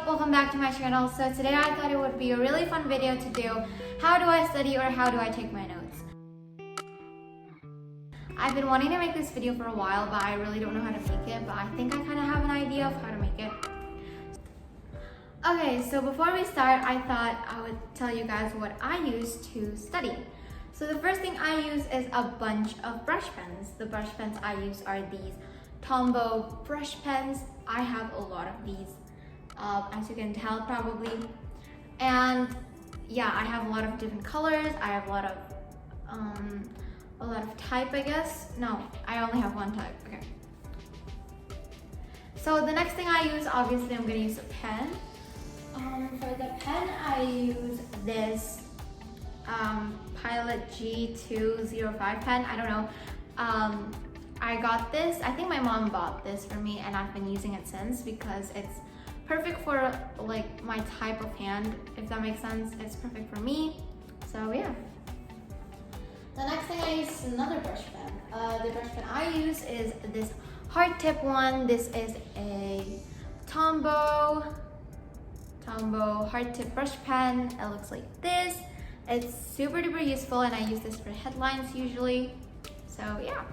up? Welcome back to my channel. So today I thought it would be a really fun video to do how do I study or how do I take my notes. I've been wanting to make this video for a while, but I really don't know how to make it, but I think I kind of have an idea of how to make it. Okay, so before we start, I thought I would tell you guys what I use to study. So the first thing I use is a bunch of brush pens. The brush pens I use are these Tombow brush pens. I have a lot of these, as you can tell probably. And yeah, I have a lot of different colors. I have a lot of type, I guess. No, I only have one type, okay. So the next thing I use, obviously I'm gonna use a pen. For the pen, I use this Pilot G205 pen. I don't know. I got this, I think my mom bought this for me and I've been using it since because it's perfect for like my type of hand, if that makes sense. It's perfect for me, so yeah. The next thing I use is another brush pen. The brush pen I use is this hard tip one. This is a Tombow hard tip brush pen. It looks like this. It's super duper useful and I use this for headlines usually, so yeah.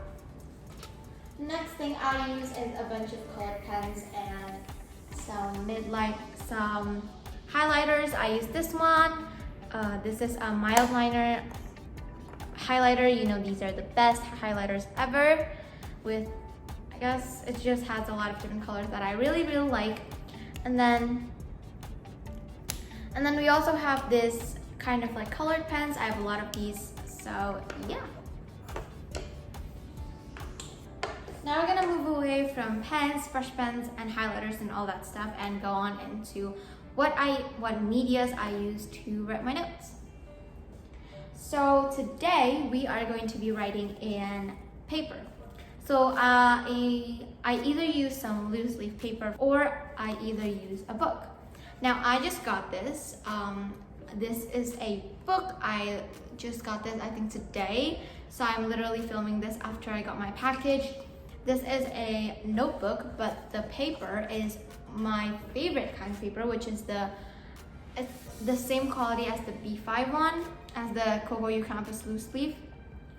Next thing I use is a bunch of colored pens and some highlighters. I use this one. This is a mild liner highlighter. You know, these are the best highlighters ever. With, I guess it just has a lot of different colors that I really like. And then we also have this kind of like colored pens. I have a lot of these, so yeah. Now we're gonna move away from pens, brush pens, and highlighters and all that stuff and go on into what medias I use to write my notes. So today we are going to be writing in paper. So I either use some loose leaf paper or I either use a book. Now I just got this. This is a book. I just got this I think today. So I'm literally filming this after I got my package. This is a notebook, but the paper is my favorite kind of paper, which is it's the same quality as the B5 one, as the Kogoyu Campus loose leaf.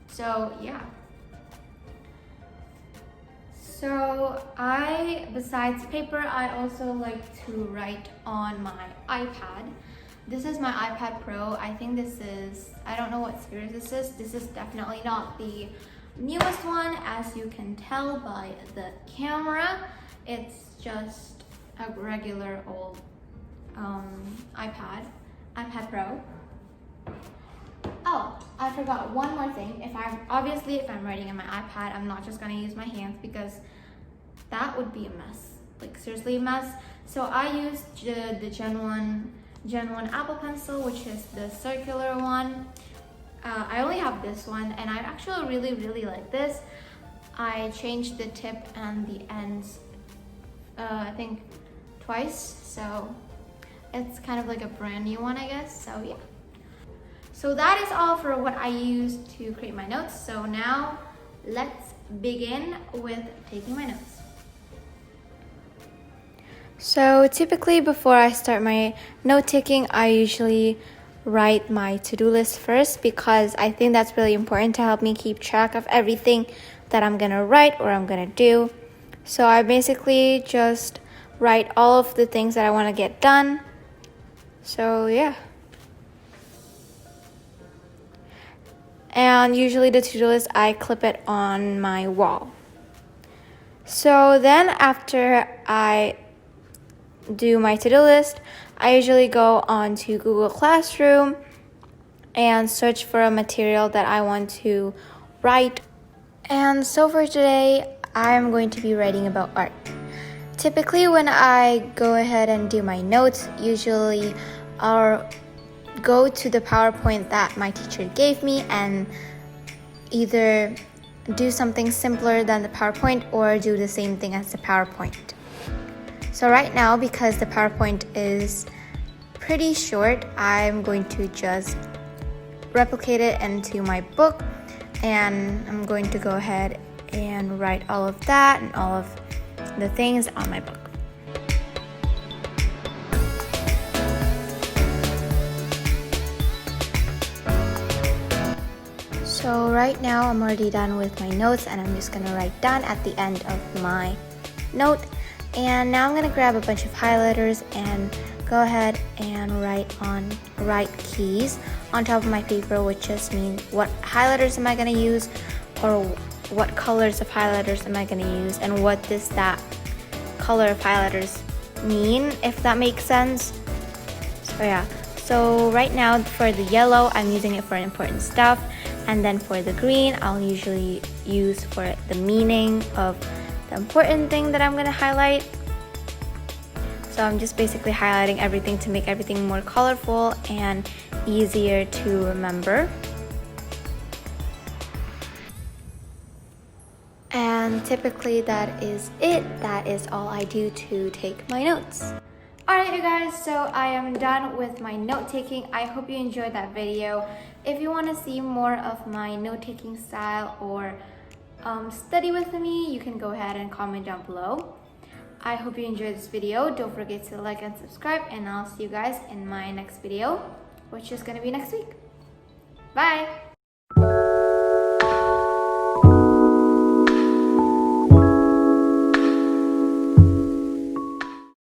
So yeah. So besides paper, I also like to write on my iPad. This is my iPad Pro. I think this is, I don't know what series this is. This is definitely not the newest one, as you can tell by the camera. It's just a regular old iPad Pro. Oh, I forgot one more thing. If I'm writing in my iPad, I'm not just gonna use my hands because that would be a mess, like seriously a mess. So I used the Gen 1 Apple Pencil, which is the circular one. I only have this one and I actually really like this. I changed the tip and the ends I think twice, so it's kind of like a brand new one, I guess. So yeah. So that is all for what I use to create my notes. So now let's begin with taking my notes. So typically before I start my note taking, I usually write my to-do list first because I think that's really important to help me keep track of everything that I'm gonna write or I'm gonna do. So I basically just write all of the things that I want to get done. So yeah. And usually the to-do list, I clip it on my wall. So then after I do my to-do list, I usually go on to Google Classroom and search for a material that I want to write. And so for today, I'm going to be writing about art. Typically when I go ahead and do my notes, usually I'll go to the PowerPoint that my teacher gave me and either do something simpler than the PowerPoint or do the same thing as the PowerPoint. So right now, because the PowerPoint is pretty short, I'm going to just replicate it into my book and I'm going to go ahead and write all of that and all of the things on my book. So right now I'm already done with my notes, and I'm just gonna write down at the end of my note. And now I'm gonna grab a bunch of highlighters and go ahead and write keys on top of my paper, which just means what highlighters am I gonna use, or what colors of highlighters am I gonna use, and what does that color of highlighters mean, if that makes sense. So yeah, so right now for the yellow, I'm using it for important stuff, and then for the green, I'll usually use for the meaning of the important thing that I'm gonna highlight. So I'm just basically highlighting everything to make everything more colorful and easier to remember. And typically that is it. That is all I do to take my notes. Alright you guys, so I am done with my note taking. I hope you enjoyed that video. If you want to see more of my note taking style or study with me, you can go ahead and comment down below. I hope you enjoyed this video. Don't forget to like and subscribe, and I'll see you guys in my next video, which is going to be next week. Bye!